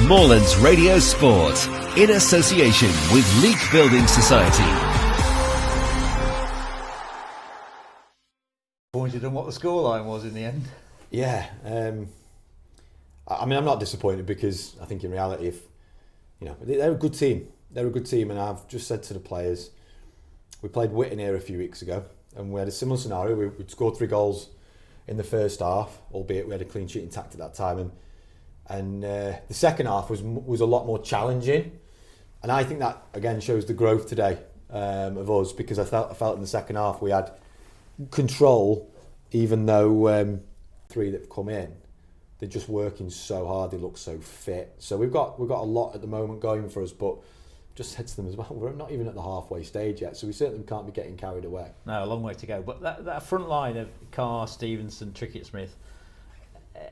Moorlands Radio Sport, in association with Leek Building Society. Pointed on what the scoreline was in the end. Yeah, I mean, I'm not disappointed because I think in reality, if they're a good team. They're a good team, and I've just said to the players, we played Whitton here a few weeks ago, and we had a similar scenario. We'd scored 3 goals in the first half, albeit we had a clean sheet intact at that time, and the second half was a lot more challenging, and I think that again shows the growth today of us, because I felt in the second half we had control, even though 3 that have come in, they're just working so hard, they look so fit. So we've got a lot at the moment going for us, but just said to them as well, we're not even at the halfway stage yet, so we certainly can't be getting carried away. No, a long way to go. But that front line of Carr, Stevenson, Trickett-Smith,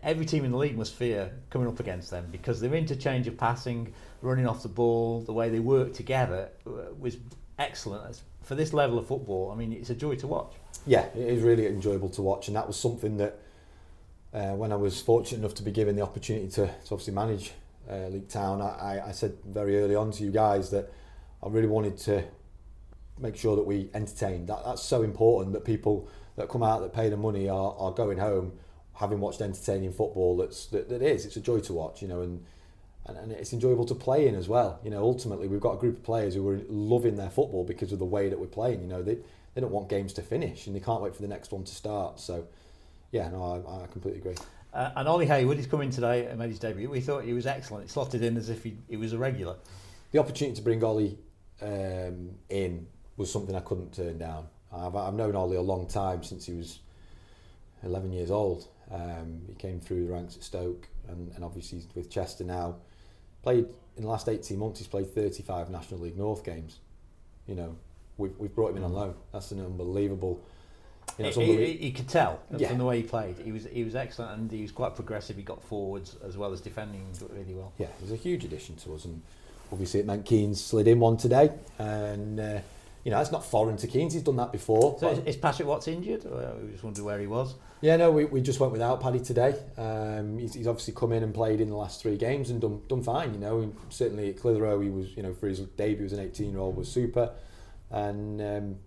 every team in the league must fear coming up against them, because their interchange of passing, running off the ball, the way they work together was excellent. For this level of football, I mean, it's a joy to watch. Yeah, it is really enjoyable to watch, and that was something that when I was fortunate enough to be given the opportunity to obviously manage Leek Town, I said very early on to you guys that I really wanted to make sure that we entertained. That's so important, that people that come out that pay the money are going home having watched entertaining football. It's a joy to watch, and it's enjoyable to play in as well. Ultimately we've got a group of players who are loving their football because of the way that we're playing. They don't want games to finish, and they can't wait for the next one to start. So yeah, no, I completely agree. And Ollie Haywood, he's come in today and made his debut. We thought he was excellent. He slotted in as if he was a regular. The opportunity to bring Ollie in was something I couldn't turn down. I've known Ollie a long time, since he was 11 years old. He came through the ranks at Stoke, and obviously he's with Chester now. Played in the last 18 months, he's played 35 National League North games. We've brought him in on loan. That's an unbelievable. He could tell from the way he played. He was excellent, and he was quite progressive. He got forwards as well as defending really well. Yeah, he was a huge addition to us, and obviously it meant Keane's slid in one today, and that's not foreign to Keane's. He's done that before. So is Patrick Watts injured? We just wondered where he was. Yeah, no, we just went without Paddy today. He's obviously come in and played in the last 3 games and done fine. And certainly at Clitheroe, he was for his debut as an 18-year-old was super, and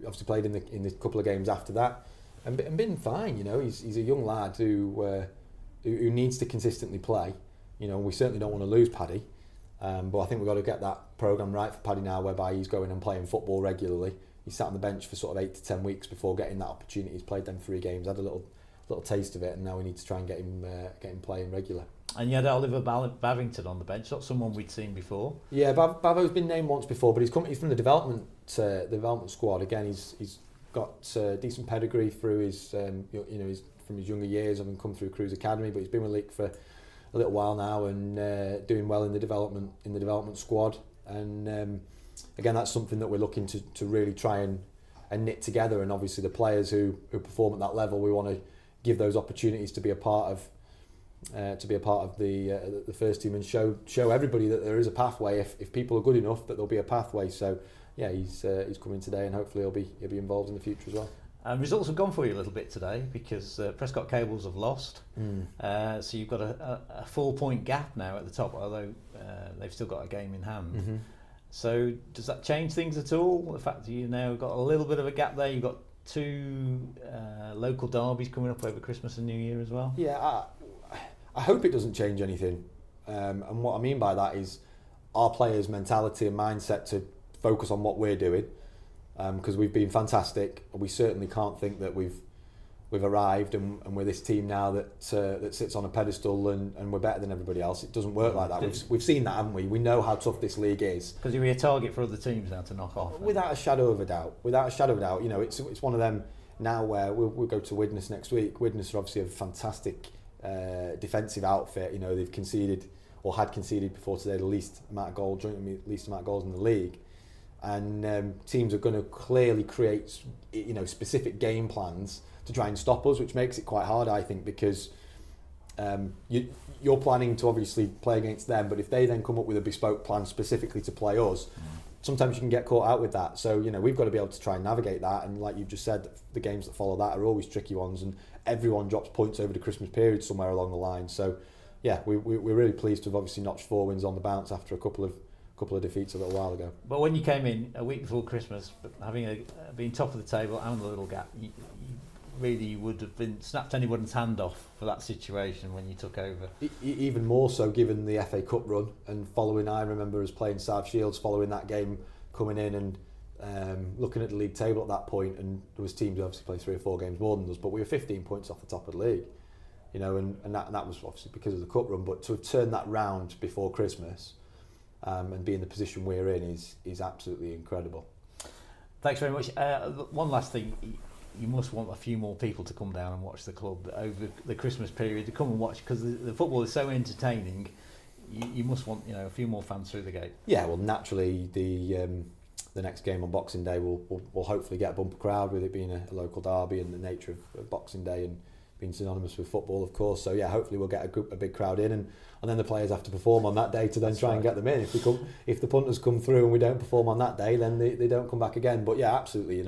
obviously played in the couple of games after that, and been fine. He's a young lad who needs to consistently play. We certainly don't want to lose Paddy, but I think we've got to get that programme right for Paddy now, whereby he's going and playing football regularly. He sat on the bench for sort of 8 to 10 weeks before getting that opportunity. He's played them 3 games, had a little taste of it, and now we need to try and get him playing regular. And you had Oliver Bavington on the bench, not someone we'd seen before. Yeah, Bavo's been named once before, but he's from the development squad. Again, he's got decent pedigree through his from his younger years, having come through Cruise Academy, but he's been with Leek for a little while now, and doing well in the development squad. And again, that's something that we're looking to really try and knit together. And obviously the players who perform at that level, we want to give those opportunities to be a part of the first team, and show everybody that there is a pathway. If people are good enough, that there'll be a pathway. So yeah, he's coming today, and hopefully he'll be involved in the future as well. And results have gone for you a little bit today, because Prescott Cables have lost. So you've got a 4-point gap now at the top, although they've still got a game in hand. Mm-hmm. So does that change things at all? The fact that you've now got a little bit of a gap there. You've got 2 local derbies coming up over Christmas and New Year as well. Yeah, I hope it doesn't change anything. And what I mean by that is our players' mentality and mindset to focus on what we're doing, because we've been fantastic. We certainly can't think that we've arrived and we're this team now that sits on a pedestal and we're better than everybody else. It doesn't work like that. We've seen that, haven't we? We know how tough this league is. Because you'll be a target for other teams now to knock off. Without a shadow of a doubt. It's one of them now where we'll go to Widnes next week. Widnes are obviously a fantastic defensive outfit. They've conceded, or had conceded before today, the least amount of goals in the league. And teams are going to clearly create specific game plans to try and stop us, which makes it quite hard, I think, because you're planning to obviously play against them, but if they then come up with a bespoke plan specifically to play us, sometimes you can get caught out with that. So we've got to be able to try and navigate that, and like you've just said, the games that follow that are always tricky ones, and everyone drops points over the Christmas period somewhere along the line. So yeah, we're really pleased to have obviously notched 4 wins on the bounce after a couple of defeats a little while ago. But when you came in a week before Christmas, having been top of the table and the little gap, you really would have been snapped anyone's hand off for that situation when you took over. Even more so given the FA Cup run and following. I remember us playing South Shields following that game, coming in and looking at the league table at that point, and there was teams who obviously played 3 or 4 games more than us, but we were 15 points off the top of the league, you know, and that was obviously because of the cup run. But to have turned that round before Christmas and be in the position we're in is absolutely incredible. Thanks very much. One last thing. You must want a few more people to come down and watch the club over the Christmas period, to come and watch, because the football is so entertaining. You must want, you know, a few more fans through the gate. Yeah, well, naturally the next game on Boxing Day will hopefully get a bumper crowd, with it being a local derby and the nature of Boxing Day and being synonymous with football, of course. So yeah, hopefully we'll get a big crowd in, and then the players have to perform on that day to then try and get them in. If the punters come through and we don't perform on that day, then they don't come back again. But yeah, absolutely,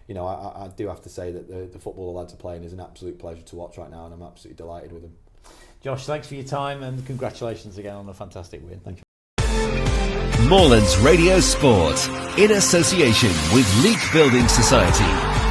I do have to say that the football the lads are playing is an absolute pleasure to watch right now, and I'm absolutely delighted with them. Josh, thanks for your time and congratulations again on a fantastic win. Thank you. Moorlands Radio Sport, in association with Leek Building Society.